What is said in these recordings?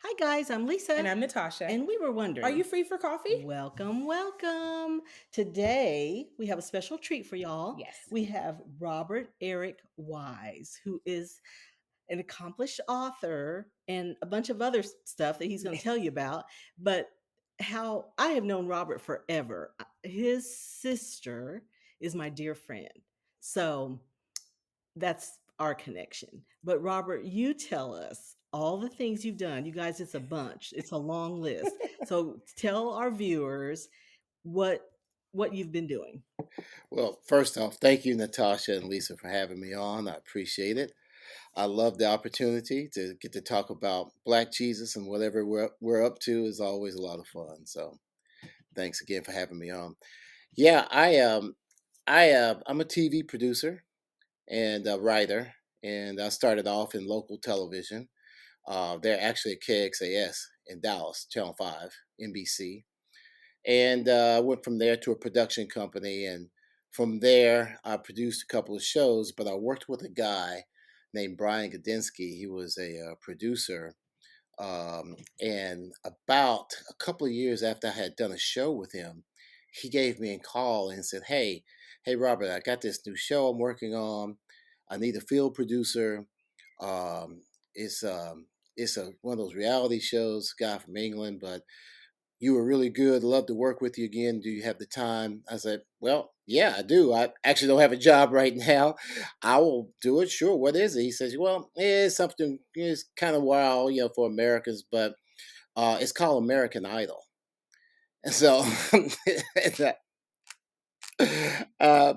Hi, guys, I'm And Lisa, I'm Natasha. and we were Are you wondering. free for coffee? Welcome. Today, we have a special treat for y'all. Yes. We have Robert Eric Wise, who is an accomplished author and a bunch of other stuff that he's going to tell you about. But how I have known Robert forever. His sister is my dear friend. So that's our connection. But Robert, you tell us all the things you've done. You guys, it's a bunch. It's a long list. So tell our viewers what what you've been doing. Well, first off, thank you, Natasha and Lisa, for having me on. I appreciate it. I love the opportunity to get to talk about Black Jesus and whatever we're up to is always a lot of fun. So, thanks again for having me on. Yeah, I'm a TV producer and a writer, and I started off in local television. They're actually at KXAS in Dallas, Channel 5, NBC. And I went from there to a production company. And from there, I produced a couple of shows, but I worked with a guy named Brian Gadinsky. He was a producer. And about a couple of years after I had done a show with him, he gave me a call and said, hey, Robert, I got this new show I'm working on. I need a field producer. Um, it's one of those reality shows, guy from England, but you were really good. Love to work with you again. Do you have the time? I said, well, yeah, I do. I actually don't have a job right now. I will do it. Sure. What is it? He says, well, it's something, it's kind of wild, for Americans, but it's called American Idol. And so, uh,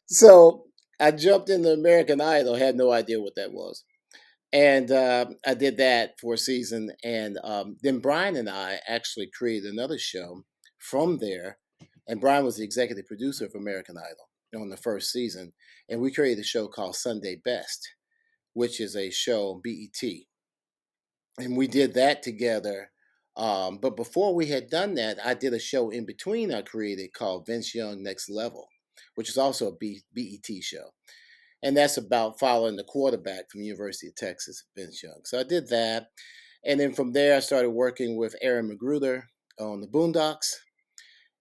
so I jumped into American Idol, had no idea what that was. And I did that for a season. And then Brian and I actually created another show from there. And Brian was the executive producer of American Idol on the first season. And we created a show called Sunday Best, which is a show on BET. And we did that together. But before we had done that, I did a show in between I created called Vince Young Next Level, which is also a BET show, and that's about following the quarterback from University of Texas, Vince Young. So I did that, and then from there I started working with Aaron Magruder on the Boondocks,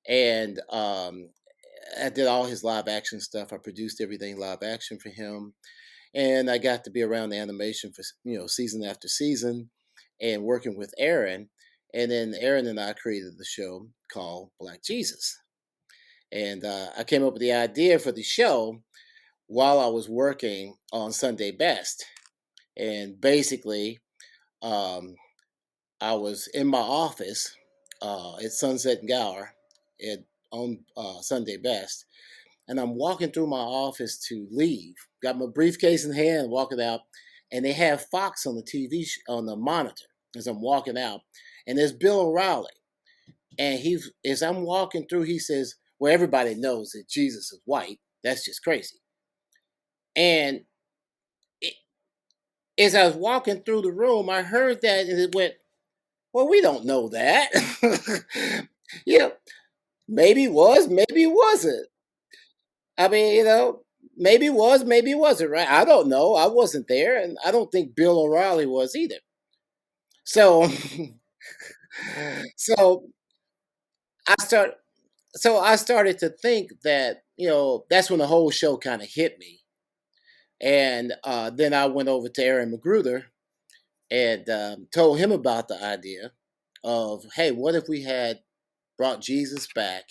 and I did all his live action stuff. I produced everything live action for him, and I got to be around the animation for season after season, and working with Aaron. And then Aaron and I created the show called Black Jesus, and I came up with the idea for the show while I was working on Sunday Best. And basically, um, I was in my office at Sunset and Gower at, on Sunday Best. And I'm walking through my office to leave. Got my briefcase in hand, walking out. And they have Fox on the on the monitor as I'm walking out. And there's Bill O'Reilly. And as I'm walking through, he says, well, everybody knows that Jesus is white. That's just crazy. And as I was walking through the room, I heard that and it went, well, we don't know that. Yeah, maybe it was, maybe it wasn't. I mean, maybe it was, maybe it wasn't, right? I don't know. I wasn't there, and I don't think Bill O'Reilly was either. So, so I start, so I started to think that that's when the whole show kind of hit me, and then I went over to Aaron Magruder and told him about the idea of, hey, what if we had brought Jesus back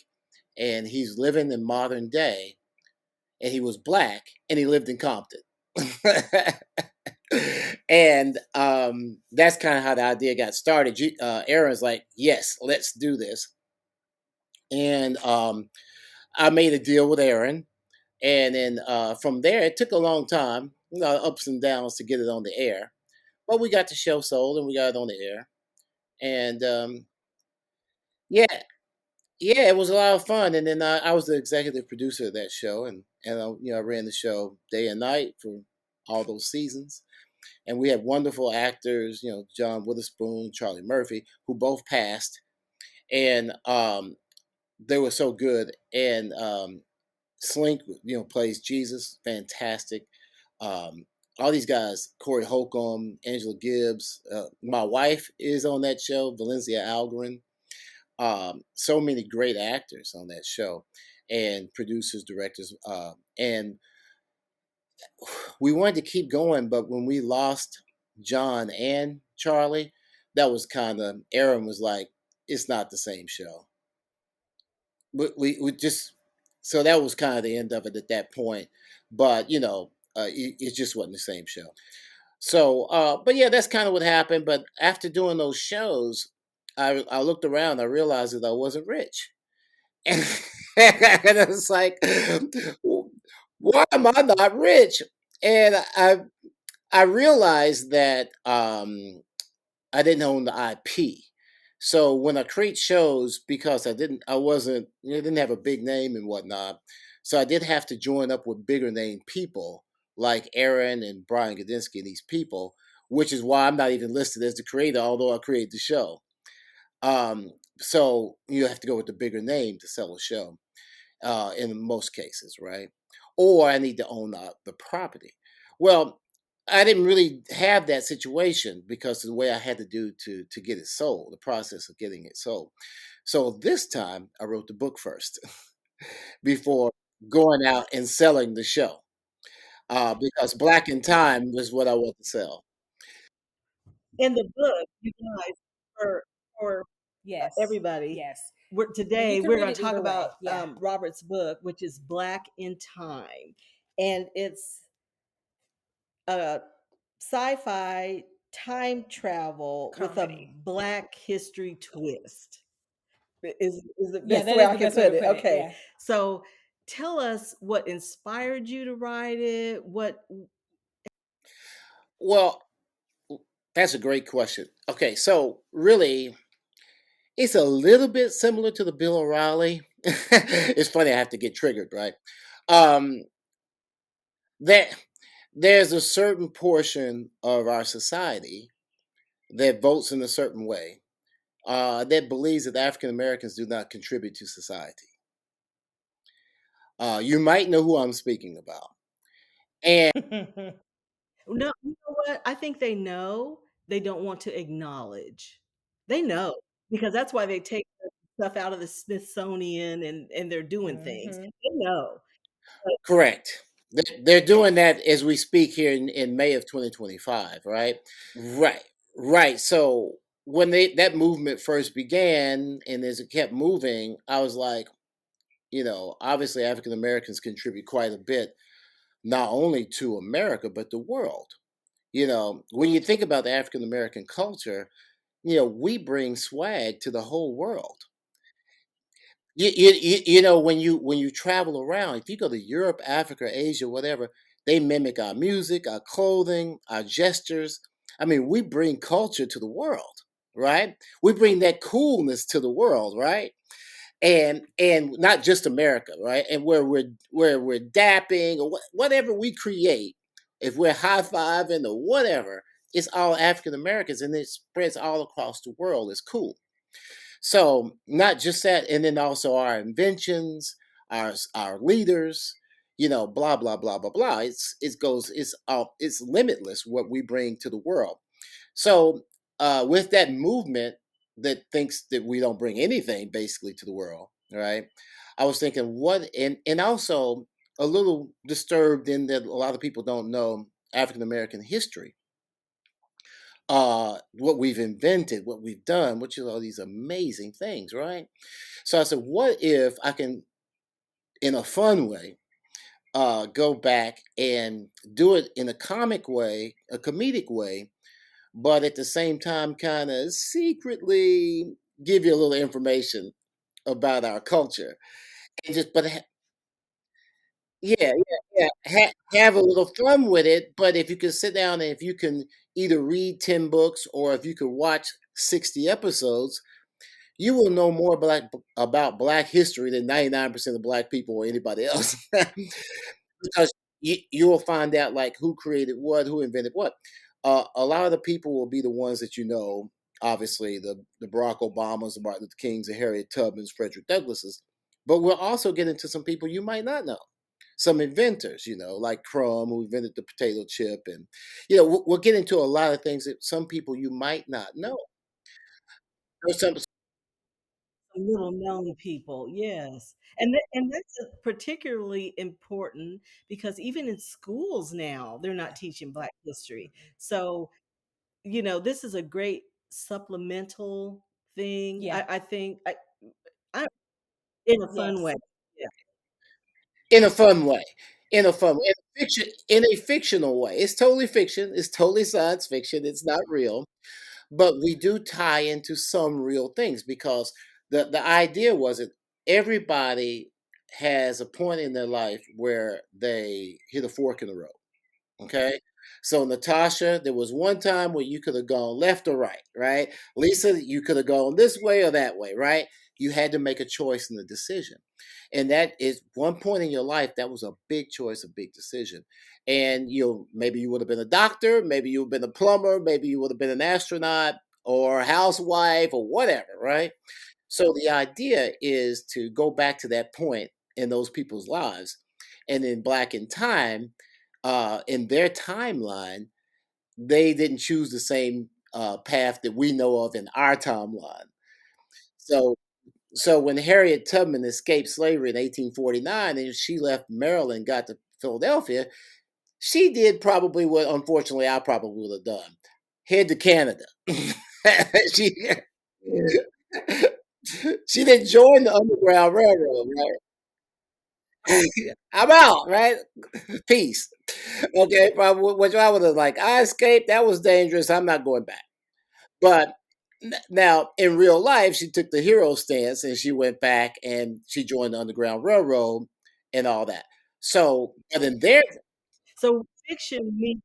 and he's living in modern day and he was black and he lived in Compton. And that's kind of how the idea got started. Aaron's like, yes, let's do this. And I made a deal with Aaron. And then from there, it took a long time, ups and downs to get it on the air. But we got the show sold and we got it on the air. And yeah, yeah, it was a lot of fun. And then I was the executive producer of that show, and I ran the show day and night for all those seasons. And we had wonderful actors, John Witherspoon, Charlie Murphy, who both passed, and they were so good. And Slink, plays Jesus, fantastic. Um, all these guys, Corey Holcomb, Angela Gibbs. My wife is on that show, Valencia Algarin. So many great actors on that show, and producers, directors, and we wanted to keep going. But when we lost John and Charlie, that was kind of Aaron was like, it's not the same show. We just so that was kind of the end of it at that point. But it just wasn't the same show. So, but yeah, that's kind of what happened. But after doing those shows, I looked around. I realized that I wasn't rich, and, and I was like, "Why am I not rich?" And I realized that I didn't own the IP. So when I create shows, because I wasn't, didn't have a big name and whatnot. So I did have to join up with bigger name people like Aaron and Brian Gadinsky and these people, which is why I'm not even listed as the creator, although I created the show. So you have to go with the bigger name to sell a show in most cases, right? Or I need to own the property. Well, I didn't really have that situation because of the way I had to do to get it sold, the process of getting it sold. So this time I wrote the book first before going out and selling the show because Black in Time was what I wanted to sell. In the book, you guys, for Yes. everybody, Yes. And you today can we're read going it to talk either about way. Yeah. Robert's book, which is Black in Time, and it's a sci-fi time travel with a Comedy. Black history twist. Is the Yeah, best that way is I the can best way to put it. put it. Okay, Yeah. so tell us what inspired you to write it. What Well, that's a great question. Okay, so really, it's a little bit similar to the Bill O'Reilly. It's funny, I have to get triggered, right? Um, that there's a certain portion of our society that votes in a certain way, that believes that African Americans do not contribute to society. You might know who I'm speaking about. And No, you know what? I think they know, they don't want to acknowledge. They know, because that's why they take the stuff out of the Smithsonian and they're doing things. Hmm. They know, but correct. They're doing that as we speak here in May of 2025, right? Right, right. So when that movement first began and as it kept moving, I was like, obviously African Americans contribute quite a bit, not only to America, but the world. When you think about the African American culture, we bring swag to the whole world. When you travel around, if you go to Europe, Africa, Asia, whatever, they mimic our music, our clothing, our gestures. I mean, we bring culture to the world, right? We bring that coolness to the world, right? And not just America, right? And where we're dapping or whatever we create, if we're high fiving or whatever, it's all African Americans and it spreads all across the world. It's cool. So not just that, and then also our inventions, our leaders, blah blah blah blah blah. It's limitless what we bring to the world. So with that movement that thinks that we don't bring anything basically to the world, right? I was thinking what, and also a little disturbed in that a lot of people don't know African American history, what we've invented, what we've done, which is all these amazing things, right? So I said, what if I can, in a fun way, go back and do it in a comic way, a comedic way, but at the same time, kind of secretly give you a little information about our culture, and yeah, have a little fun with it. But if you can sit down and if you can either read 10 books or if you can watch 60 episodes, you will know more about Black history than 99% of Black people or anybody else. Because you will find out like who created what, who invented what. A lot of the people will be the ones that obviously the Barack Obamas, the Martin Luther Kings, the Harriet Tubmans, Frederick Douglasses. But we'll also get into some people you might not know. some inventors, like Crumb, who invented the potato chip, and we'll get into a lot of things that some people you might not know. There's some Little known people, yes. And that's particularly important because even in schools now, they're not Yeah. teaching Black history. Mhm. So, this is a great supplemental thing. Yeah. I think I in a fun way. Yes. Yeah. in a fun way, in a fictional way. It's totally fiction. It's totally science fiction. It's not real, but we do tie into some real things because the idea was that everybody has a point in their life where they hit a fork in the road. Okay. So Natasha, there was one time where you could have gone left or right, right? Lisa, you could have gone this way or that way, right? You had to make a choice and a decision. And that is one point in your life, that was a big choice, a big decision. And maybe you would have been a doctor, maybe you would have been a plumber, maybe you would have been an astronaut or a housewife or whatever, right? So the idea is to go back to that point in those people's lives. And in Black in Time, in their timeline, they didn't choose the same path that we know of in our timeline. So, so when Harriet Tubman escaped slavery in 1849 and she left Maryland, got to Philadelphia, she did probably what, unfortunately, I probably would have done: head to Canada. she she didn't join the Underground Railroad, right? I'm out, right? Peace. Okay, probably which I would have like. I escaped. That was dangerous. I'm not going back. But now, in real life, she took the hero stance and she went back and she joined the Underground Railroad and all that. So, but in there, So fiction meets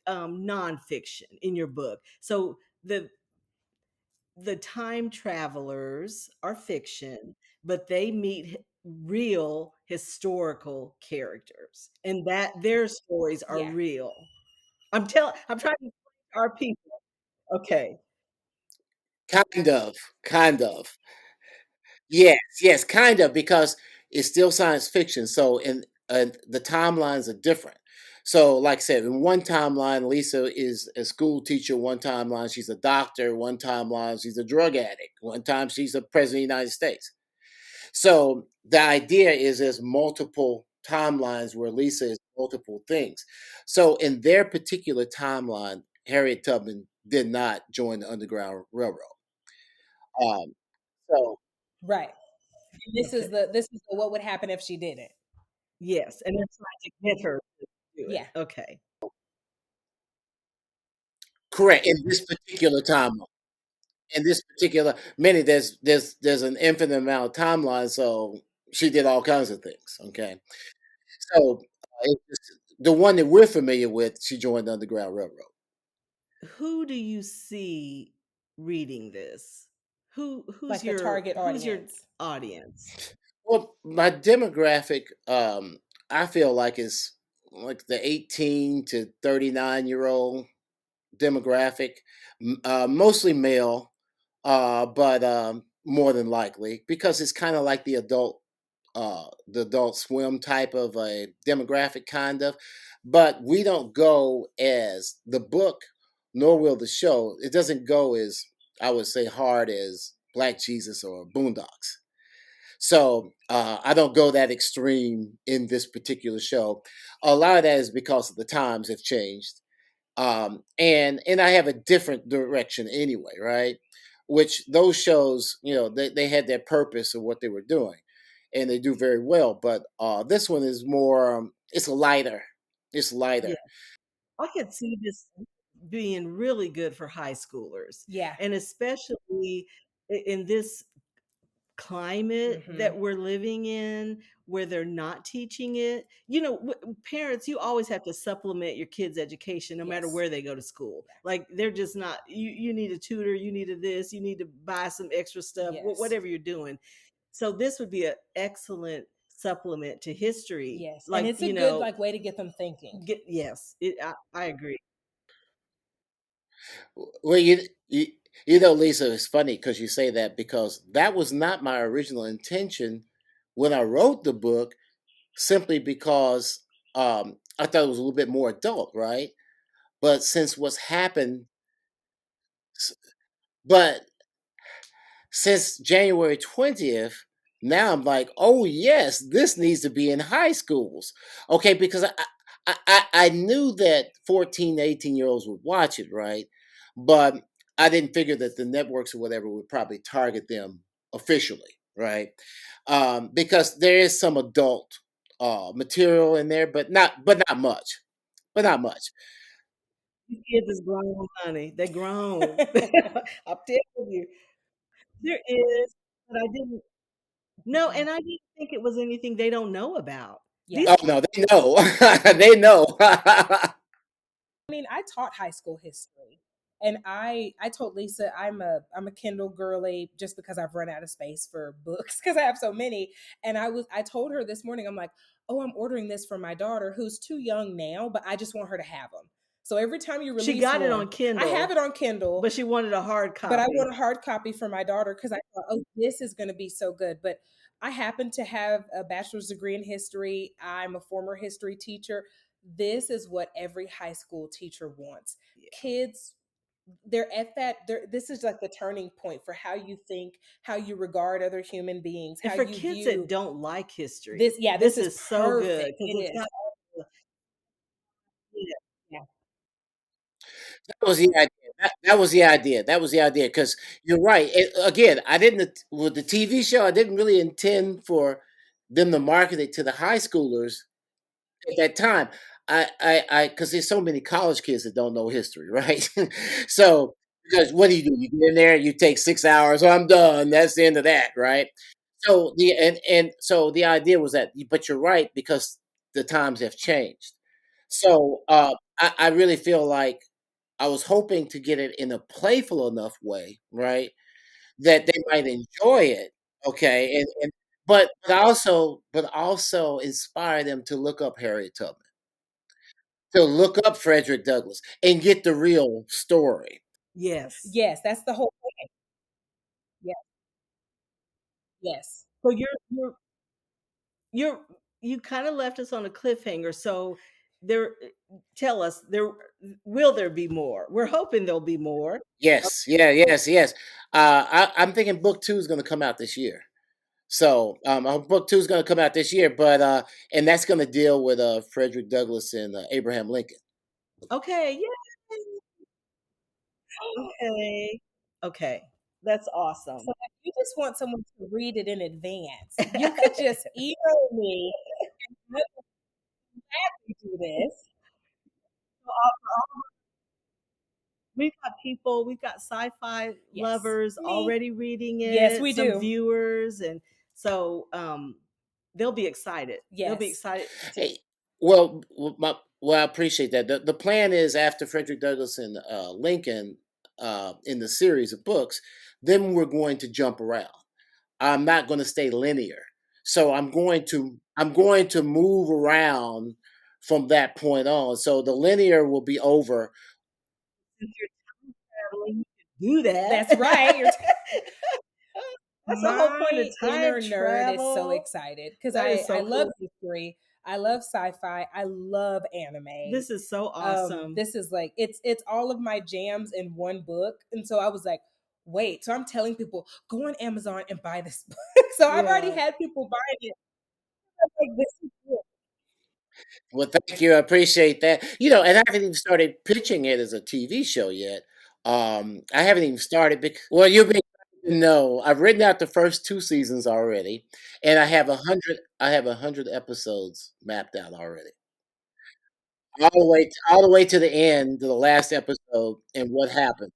nonfiction in your book. So the time travelers are fiction, but they meet real historical characters, and that their stories are Yeah. real. I'm trying to explain to our people. Okay. kind of, yes, yes, kind of, because it's still science fiction. So, and the timelines are different. So, like I said, in one timeline, Lisa is a school teacher. One timeline, she's a doctor. One timeline, she's a drug addict. One time, she's a president of the United States. So the idea is there's multiple timelines where Lisa is multiple things. So in their particular timeline, Harriet Tubman did not join the Underground Railroad. Um, so Right. And Okay. this is the what would happen if she did it. Yes, and they're trying to get her to do it. Yeah. Okay. correct, in this particular timeline. In this particular minute, there's an infinite amount of timelines. So she did all kinds of things. Okay, so the one that we're familiar with, she joined the Underground Railroad. Who do you see reading this? Like the target who's your audience. audience? Well, my demographic, I feel like is like the 18 to 39-year-old demographic, mostly male, but more than likely because it's kind of like the Adult Swim type of a demographic, kind of. But we don't go as the book, nor will the show. It doesn't go as, I would say, hard as Black Jesus or Boondocks. So I don't go that extreme in this particular show. A lot of that is because the times have changed, and I have a different direction anyway, right? Which those shows, they had their purpose of what they were doing, and they do very well. But this one is more, it's lighter. It's Yeah, lighter. I could see this being really good for high schoolers, Yeah. and especially in this climate Mhm. that we're living in where they're not teaching it. Parents, you always have to supplement your kids' education no matter Yes. where they go to school. Yeah. Like they're just not, you need a tutor, you need a this, you need to buy some extra stuff, Yes. whatever you're doing. So this would be an excellent supplement to history. Yes. And Like, it's a good like way to get them thinking. yes, I agree. Well, Lisa, it's funny because you say that because that was not my original intention when I wrote the book. simply because I thought it was a little bit more adult, right? But since what's happened, s- but since January 20th, now I'm like, oh yes, this needs to be in high schools. Okay, because I knew that 14, 18-year-olds would watch it, right? But I didn't figure that the networks or whatever would probably target them officially, right? Because there is some adult material in there, but not much. But not much. These kids is grown, honey. They're grown. I'm telling you. There is, but I didn't no, Mm-mm. and I didn't think it was anything they don't know about. Yeah. These Oh no, they know. They know. I mean, I taught high school history. And I told Lisa I'm a Kindle girly just because I've run out of space for books because I have so many. And I told her this morning, I'm like, oh, I'm ordering this for my daughter who's too young now, but I just want her to have them. So every time you she release got it one, on I have Kindle, it on Kindle, but she wanted a hard but I copy. want a hard copy for my daughter because I thought, oh, this is going to be so good. But I happen to have a bachelor's degree in history. I'm a former history teacher. This is what every high school teacher wants. Yeah. Kids, they're at that. This is like the turning point for how you think, how you regard other human beings, And how for you kids that view don't like history, this. Yeah, this this is is so good perfect. because It it's is. got all the yeah. Yeah. That was the idea. That was the idea. That was the idea. Because you're right. Again, I didn't with the TV show. I didn't really intend for them to market it to the high schoolers at that time. Because there's so many college kids that don't know history, right? So, because what do? You get in there, you take 6 hours. I'm done. That's the end of that, right? So and so the idea was that, but you're right because the times have changed. So I really feel like I was hoping to get it in a playful enough way, right, that they might enjoy it, okay, and but also inspire them to look up Harriet Tubman, to look up Frederick Douglass, and get the real story. Yes. Yes, that's the whole point. Yeah. Yes. So you're you kind of left us on a cliffhanger. So there, tell us there will there be more? We're hoping there'll be more. Yes, yeah, yes, yes. I'm thinking book 2 is gonna come out this year. So, book 2 is gonna come out this year, but, and that's gonna deal with, Frederick Douglass and, Abraham Lincoln. Okay, yeah. Okay. Okay. That's awesome. So if you just want someone to read it in advance, you could just email me. Let me do this. We've got sci-fi Yes. lovers Me. already reading Yes, it, we some do. viewers, and so they'll be excited. They'll be Yes. excited to Hey, well, I appreciate that. The plan is after Frederick Douglass and Lincoln in the series of books, then we're going to jump around. I'm not going to stay linear, so I'm going to move around from that point on. So the linear will be over. since you're traveling, you can do That's right. that. That's the whole Mind point. the My time inner nerd is so travel. excited because That is I so love cool. history. I love sci-fi. I love anime. This is so awesome. This is like it's all of my jams in one book. And so I was like, wait, so I'm telling people, go on Amazon and buy this book. So I've already Yeah. had people buying it. I'm like, this is good. Well, thank you. I appreciate that. And I haven't even started pitching it as a TV show yet. I haven't even started. Well, you'll be no. I've written out the first 2 seasons already, and I have 100. I have 100 episodes mapped out already, all the way to the end, to the last episode, and what happens.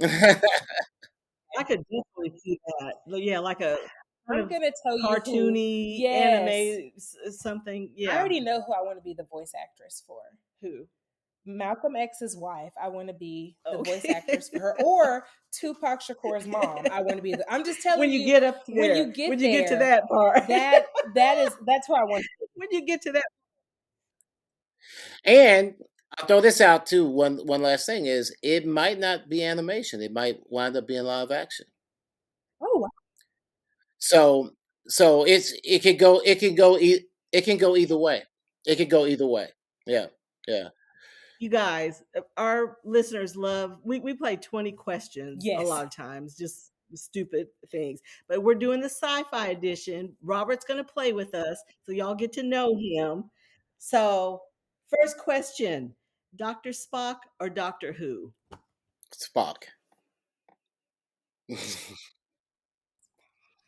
I could definitely see that. Yeah, like a kind I'm of gonna tell you who. cartoony Yes. anime something. I Yeah. already know who I want to be the voice actress for. Who? Malcolm X's wife. I want to be the voice Okay. actress for her, or Tupac Shakur's mom. I want to be the. I'm just telling When you you, get up when there, you get when you get to there, that part, that that's who I want. when you get to that, And I'll throw this out too. One last thing is it might not be animation. It might wind up being live action. Oh, wow. So it can go It can go either way. It can go either way. Yeah, yeah. You guys, our listeners love, we play 20 questions a Yes. lot of times, just stupid things. But we're doing the sci-fi edition. Robert's going to play with us, so y'all get to know him. So, first question, Dr. Spock or Doctor Who? Spock.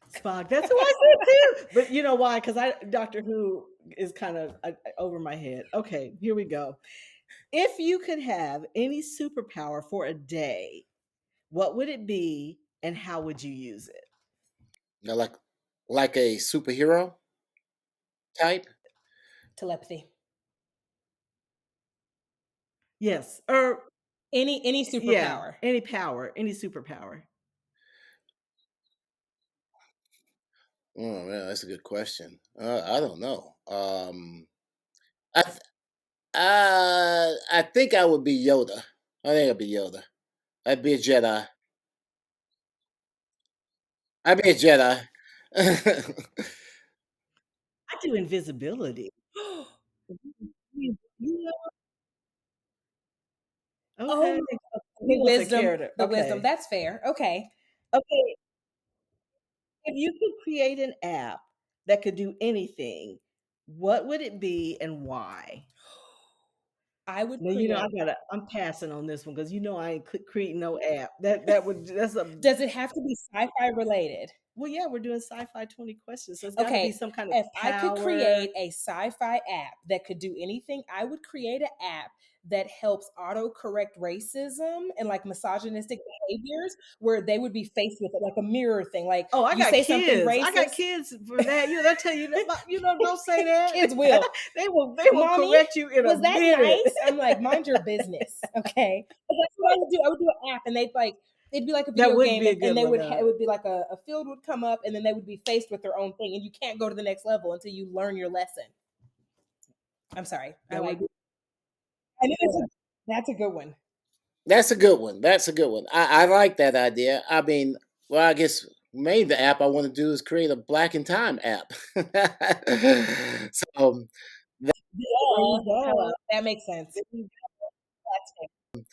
Spock. That's who I said too. But you know why? Because I Doctor Who is kind of over my head. Okay, here we go. If you could have any superpower for a day, what would it be and how would you use it? Now, like a superhero type. Telepathy. Yes. Or Any yeah, superpower. any power, any superpower. Oh man, that's a good question. I don't know. I th- I think I would be Yoda. I think I'd be Yoda. I'd be a Jedi. I'd be a Jedi. I do invisibility. You know, Oh okay. my god. He The wants a wisdom. character. The wisdom. Okay. That's fair. Okay. Okay. If you could create an app that could do anything, what would it be and why? I would Now you know create. I'm passing on this one because you know I ain't creating no app. That would that's a Does it have to be sci-fi related? well, yeah, we're doing sci-fi 20 questions, so it's got to be Okay, some kind of if I could power. create a sci-fi app that could do anything, I would create an app that helps auto-correct racism and like misogynistic behaviors where they would be faced with it like a mirror thing. Like Oh, I you got say something kids. I got racist, kids for that. You know, they'll tell you, don't say that. kids will. They will Mommy, correct you in a was that minute. nice? I'm like, mind your business, okay? But that's what I would do. I would do an app, and they'd like, it'd be like a That video would game, be a and good they one. would it would be like a field would come up, and then they would be faced with their own thing, and you can't go to the next level until you learn your lesson. I'm sorry, I That would like. be. I know that's a good one. That's a good one. That's a good one. I like that idea. I mean, well, I guess maybe the app I want to do is create a black and time app. So There you Yeah, go. hello, that makes sense. There you That's fair.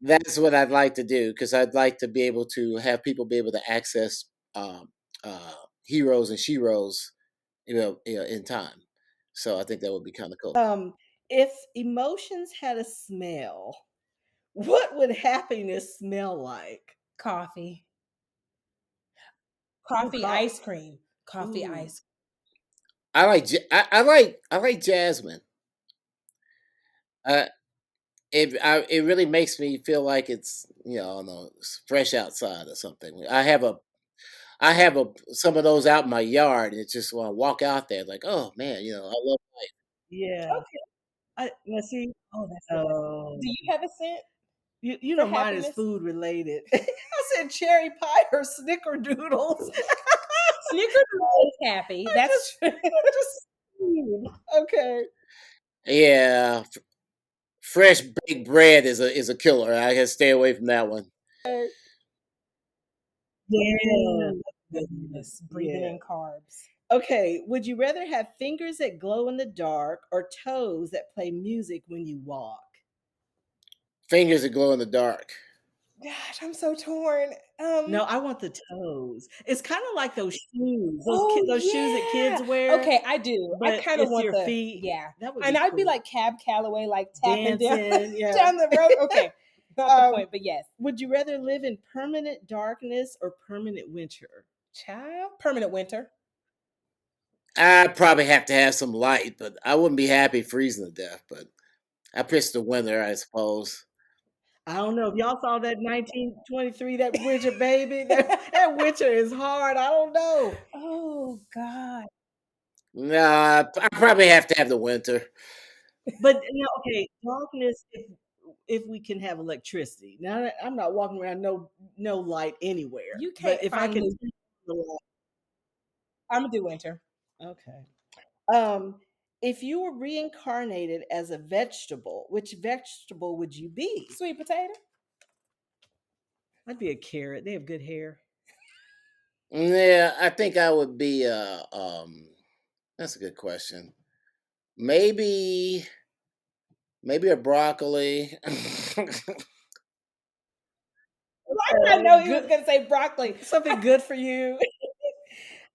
that's what I'd like to do because I'd like to be able to have people be able to access um, uh, heroes and sheroes, in time. So I think that would be kind of cool. go. If emotions had a smell, what would happiness smell like? Coffee, Ooh, coffee ice cream, coffee ooh. ice. I like jasmine. Uh, it really makes me feel like it's I don't know, it's fresh outside or something. I have some of those out in my yard, and it's just when I walk out there, like, oh man, I love. Yeah. Okay. Let's see. Oh, that's good. Oh, Do you have a scent you for know mine is happiness? food related. I said cherry pie or snickerdoodles. Snickerdoodle is happy. That's true. Just food. Okay. Yeah, fresh baked bread is a killer. I gotta stay away from that one. Yeah. Ooh, Goodness. goodness, breathing Yeah. in carbs. Okay. Would you rather have fingers that glow in the dark or toes that play music when you walk? Fingers that glow in the dark. Gosh, I'm so torn. No, I want the toes. It's kind of like those shoes, Oh those shoes that kids yeah. wear, Okay, I do. I but kind of it's want your the feet. yeah, That would and be I'd be cool. like Cab Calloway, like tapping down Dancing, yeah. down the road. Okay, not the Um, point, but yes. would you rather live in permanent darkness or permanent winter? Child, permanent winter. I probably have to have some light, but I wouldn't be happy freezing to death. But I piss the winter, I suppose. I don't know if y'all saw that 1923, that winter baby. That winter is hard. I don't know. Oh God. Nah, I probably have to have the winter. But okay, darkness if we can have electricity. Now I'm not walking around no light anywhere. You But can't if I find can new. see the light, I'm gonna do winter. okay. Um, if you were reincarnated as a vegetable, which vegetable would you be? Sweet potato. I'd be a carrot. They have good hair. Yeah, I think I would be. That's a good question. maybe maybe a broccoli. Why did I know he was Good, gonna say broccoli? something good for you.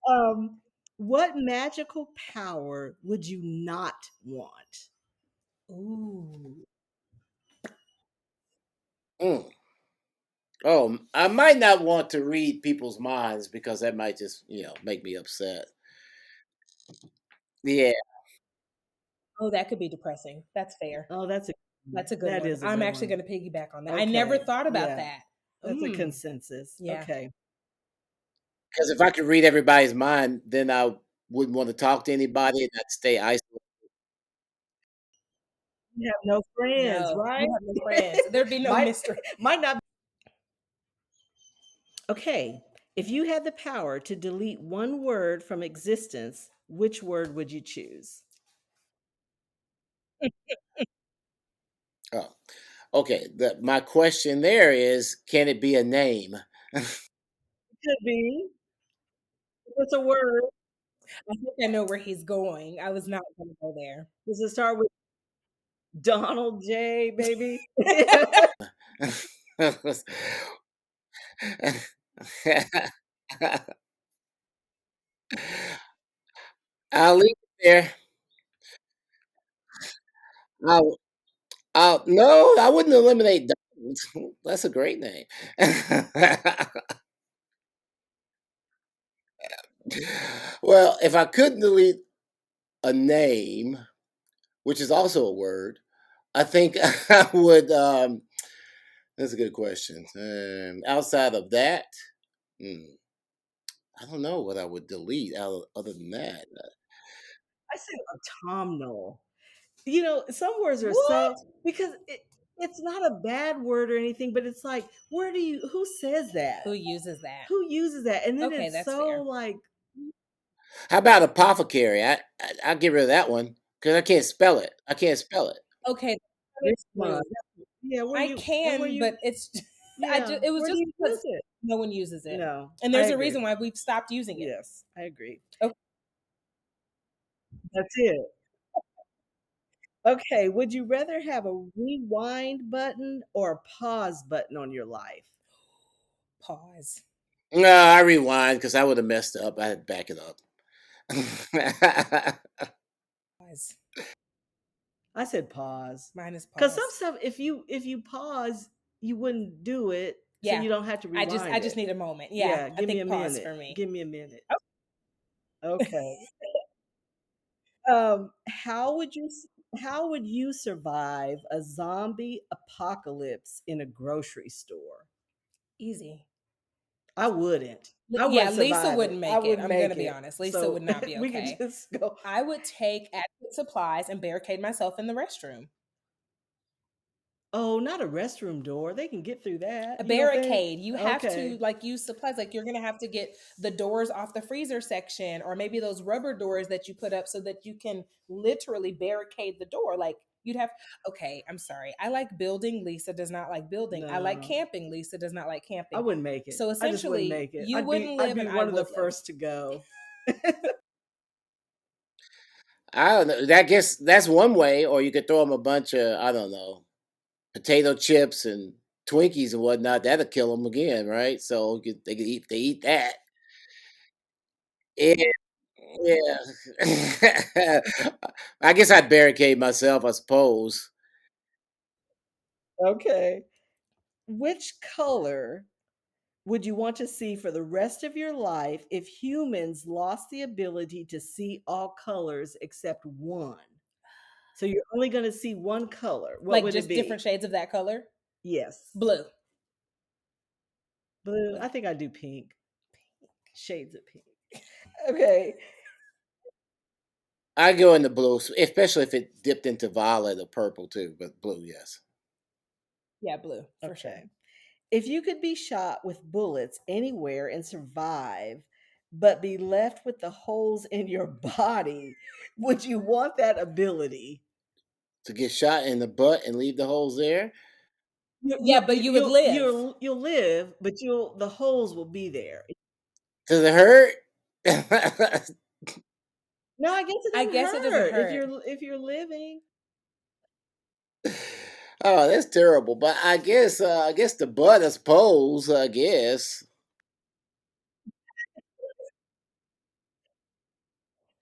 um, what magical power would you not want? Ooh. Mm. Oh, I might not want to read people's minds because that might just, make me upset. Yeah. Oh, that could be depressing. That's fair. Oh, That's a good that one. is a I'm good actually one. gonna piggyback on that. I never Okay, thought about yeah, that. that's a Mm, consensus. yeah. Okay, Because if I could read everybody's mind, then I wouldn't want to talk to anybody and I'd stay isolated. you have no friends, No, right? you have no friends. There'd be no might mystery. might not. Okay, if you had the power to delete one word from existence, which word would you choose? Oh, okay. My question there is, can it be a name? Could be. What's a word? I think I know where he's going. I was not gonna go there. Does it start with Donald J, baby? I'll leave it there. I'll, no, I wouldn't eliminate Donald. That's a great name. Well, if I couldn't delete a name, which is also a word, I think I would. That's a good question. Outside of that, hmm, I don't know what I would delete other than that. I said autumnal. Some words are What? so because it's not a bad word or anything, but it's like, who says that? Who uses that? Who uses that? And then Okay, it's that's so fair. like How about apothecary? I'll get rid of that one because I can't spell it. I can't spell it. Okay, that which makes one? blue. Yeah, I where can, you but it's yeah, it was where do just you use because it? no one uses it. No, And I there's a agree. reason why we've stopped using it. Yes, I agree. Okay, That's it. Okay, would you rather have a rewind button or a pause button on your life? pause. No, I rewind because I would have messed up. I had to back it up. Pause. I said pause. Mine is Cuz some pause. stuff if you pause, you wouldn't do it, so Yeah. you don't have to I rewind just it. need a moment. Yeah, Yeah, I give me a think pause minute. for me. Give me a minute. Oh, Okay. How would you survive a zombie apocalypse in a grocery store? easy. I wouldn't. I Yeah, wouldn't Lisa survive it. wouldn't I make it. wouldn't I'm gonna make be it. honest. Lisa would So not be we could okay. just go. I would take adequate supplies and barricade myself in the restroom. Oh, not a restroom door. They can get through A that. You don't think? barricade. You have to Okay. like use supplies. Like you're gonna have to get the doors off the freezer section, or maybe those rubber doors that you put up so that you can literally barricade the door. Like you'd have. Okay, I'm sorry. I like building. Lisa does not like building. I like No. camping. Lisa does not like I camping. wouldn't make it. So I just wouldn't essentially, make it. you I'd be wouldn't I'd live be and I one of the would live. first to go. I don't know. I guess that's one way, or you could throw them a bunch of, I don't know, potato chips and Twinkies and whatnot. That'll kill them again, right? So they eat that. Yeah, yeah. I guess I'd barricade myself, I suppose. Okay. Which color would you want to see for the rest of your life if humans lost the ability to see all colors except one? So you're only going to see one color. What Like would it just different be? shades of that color. Yes. Blue. Blue. Blue. I think I do pink. Shades of pink. Okay. I go into blue, especially if it dipped into violet or purple too. But blue, yes. Yeah, blue for sure. Okay. If you could be shot with bullets anywhere and survive, but be left with the holes in your body, would you want that ability? To get shot in the butt and leave the holes there. Yeah, but you would live. You'll live, but the holes will be there. Does it hurt? No, I guess it I doesn't guess it doesn't hurt hurt. if you're living. Oh, that's terrible. But I guess the butt, I suppose. I guess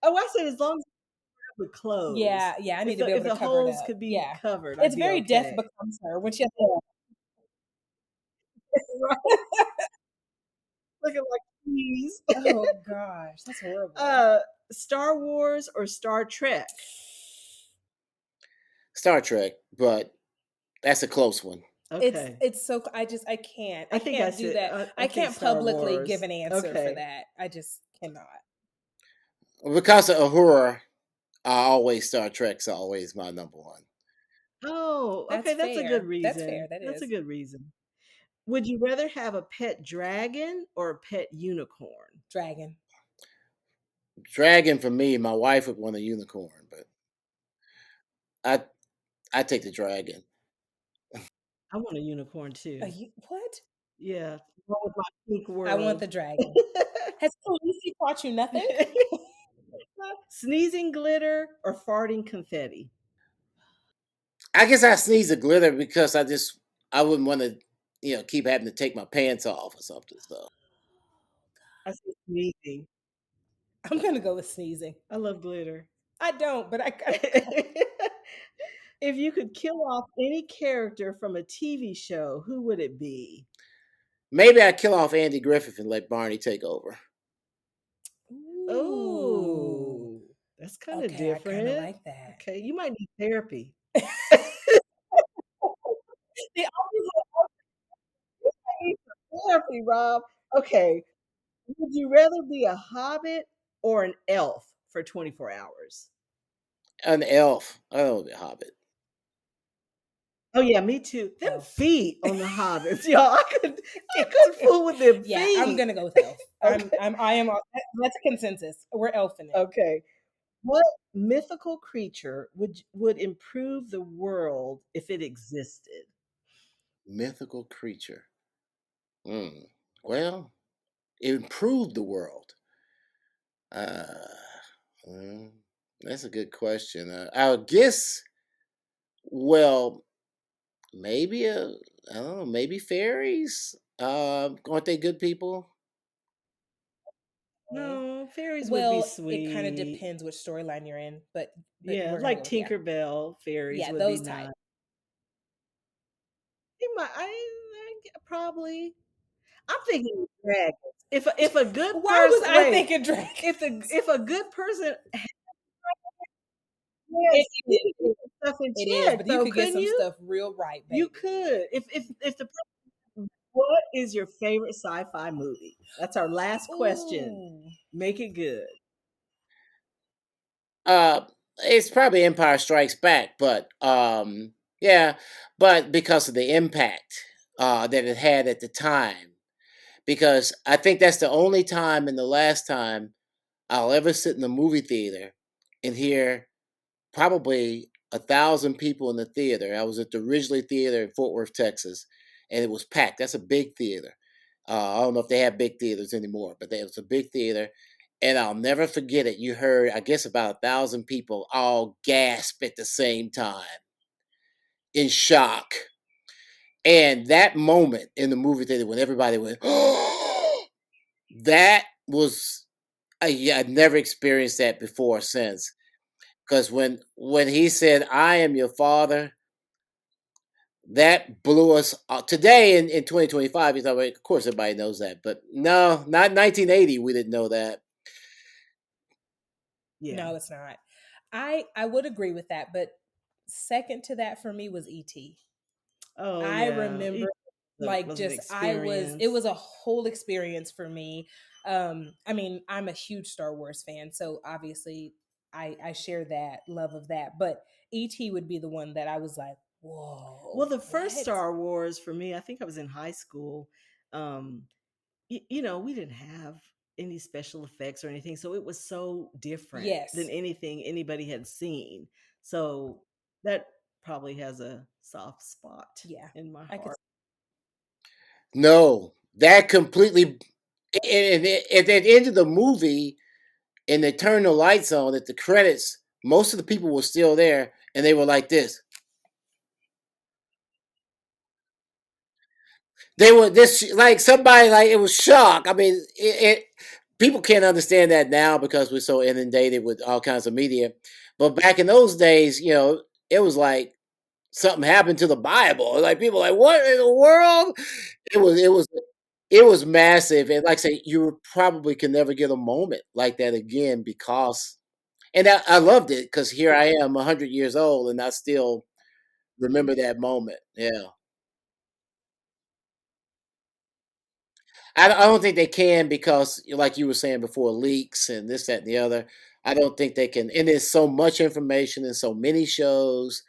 Oh, I said as long as it's with clothes. Yeah, yeah, I need If to be the able if to the cover it holes up. could be Yeah. covered, It's I'd be very Death okay. Becomes Her when she has to Right. Looking like cheese. Oh gosh, that's horrible. uh Star Wars or Star Trek? Star Trek, but that's a close one. Okay. It's so I just I I think I can't do said that. I I think can't Star publicly give Wars. an answer for Okay. that. I just cannot. Because of Uhura, I always Star Trek's always my number one. Oh, That's okay, that's a good fair. That's reason. fair. That That's a is. good reason. Would you rather have a pet dragon or a pet unicorn? Dragon. Dragon for me, my wife would want a unicorn, but I I take the dragon. I want a unicorn too. What? Yeah, wrong with my pink I want world. the dragon. Has Khaleesi taught you nothing? Sneezing glitter or farting confetti? I guess I sneeze a glitter because I wouldn't want to keep having to take my pants off or something. So I say sneezing. I'm gonna go with sneezing. I love glitter. I don't, but I gotta go. If you could kill off any character from a TV show, who would it be? maybe I kill off Andy Griffith and let Barney take over. Ooh. Oh, that's kind of Okay, I kind of different. like that. Okay, you might need therapy. They always I need some therapy, Rob. Okay, would you rather be a hobbit or an elf for 24 hours? An elf. I don't want to be a hobbit. Oh yeah, me too. Them elf. feet on the hobbits, y'all. I Can't couldn't do- fool with them yeah, I'm feet. gonna go with elf. Okay, I am. That's a consensus. We're elfing it. okay. What mythical creature would improve the world if it existed? Mythical creature. Hmm. Well, it improved the world. Uh, mm, that's a good question. I would guess. Well, maybe I don't know. Maybe fairies. Aren't they good people? Okay. No, fairies would be Well, it kind of sweet. depends which storyline you're in, but Yeah, we're gonna go like with yeah, Tinkerbell, fairies yeah, would be those type. nice. They might, probably. I'm thinking dragons. If a good Why was person, I wait, thinking dragons? if a good person, It yes, you is. could keep some stuff in It is, check, but you though, could get couldn't some you? stuff real right, You baby. could. If the what is your favorite sci-fi movie? That's our last question. Ooh. Make it good. Uh, it's probably Empire Strikes Back, but yeah, but because of the impact that it had at the time, because I think that's the only time and the last time I'll ever sit in a movie theater and hear probably 1,000 people in the theater. I was at the Ridgely Theater in Fort Worth, Texas, and it was packed. That's a big theater. I don't know if they have big theaters anymore, but it was a big theater. And I'll never forget it. You heard, I guess, about 1,000 people all gasp at the same time in shock. And that moment in the movie theater when everybody went, that was, yeah, I'd never experienced that before or since. Because when he said, "I am your father," that blew us today in 2025. You thought, well, of course, everybody knows that, but no, not 1980. We didn't know that. Yeah. No, it's not. I would agree with that, but second to that for me was ET. Oh I yeah. remember like Was an just it experience. was a whole experience for me. I mean, I'm a huge Star Wars fan, so obviously I share that love of that, but ET would be the one that I was like, Well, "Whoa, the first what?" Star Wars for me, I think I was in high school. Um, we didn't have any special effects or anything, so it was so different than Yes. anything anybody had seen. So that probably has a soft spot Yeah. in my I could heart. No, that completely. And at the end of the movie, and they turned the lights on at the credits. Most of the people were still there, and they were like this. They were this like somebody like it was shock. I mean, people can't understand that now because we're so inundated with all kinds of media. But back in those days, it was like something happened to the Bible. Like people were like, what in the world? It was massive, and like I say, you probably can never get a moment like that again because, and I loved it because here I am, 100 years old, and I still remember that moment. Yeah. I don't think they can because, like you were saying before, leaks and this, that, and the other. I don't think they can. And there's so much information and so many shows.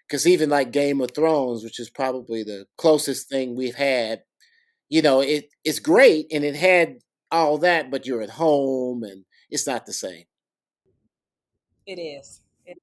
Because even like Game of Thrones, which is probably the closest thing we've had, it's great and it had all that, but you're at home and it's not the same. It is. I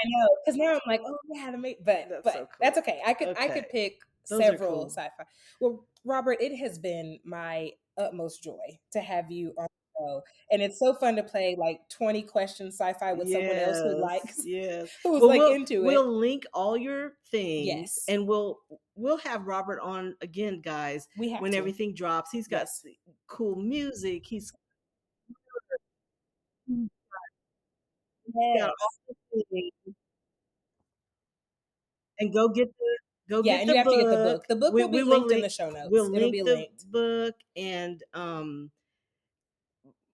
know, because now I'm like, oh yeah, to make, but That's but so that's cool. okay. I could Okay. pick Those are several cool. sci-fi. Well, Robert, it has been my utmost joy to have you on the show, and it's so fun to play like 20 question sci-fi with someone else who Yes, likes, yes. who's Well, like we'll into it. we'll link all your things, Yes, and we'll have Robert on again, guys, we have when to. everything drops. He's got Yes, cool music. He's got all yes, the things. And go yeah, get and you the have to get the book. book. The book We will we be will linked in link the show we'll notes. It'll link be the linked. book, and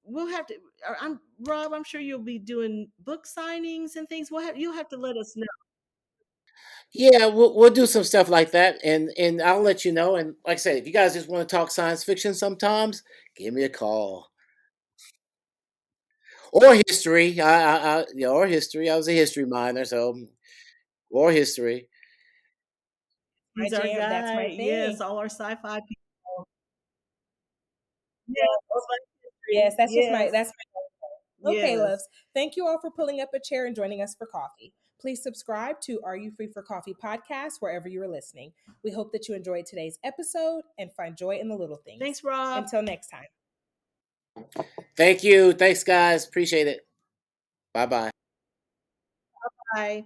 we'll have to. I'm Rob. I'm sure you'll be doing book signings and things. You'll have to let us know. Yeah, we'll do some stuff like that, and I'll let you know. And like I said, if you guys just want to talk science fiction, sometimes give me a call or history. Or history. I was a history minor, so or history. My He's our jam. That's guy. my Yes, thing. all our sci-fi people. Yes, all Yes, my yes. history. That's just my. Yes, That's okay, yes. loves. Thank you all for pulling up a chair and joining us for coffee. Please subscribe to Are You Free for Coffee podcast wherever you are listening. We hope that you enjoyed today's episode and find joy in the little things. Thanks, Rob. Until next time. Thank you. Thanks, guys. Appreciate it. Bye bye. Bye.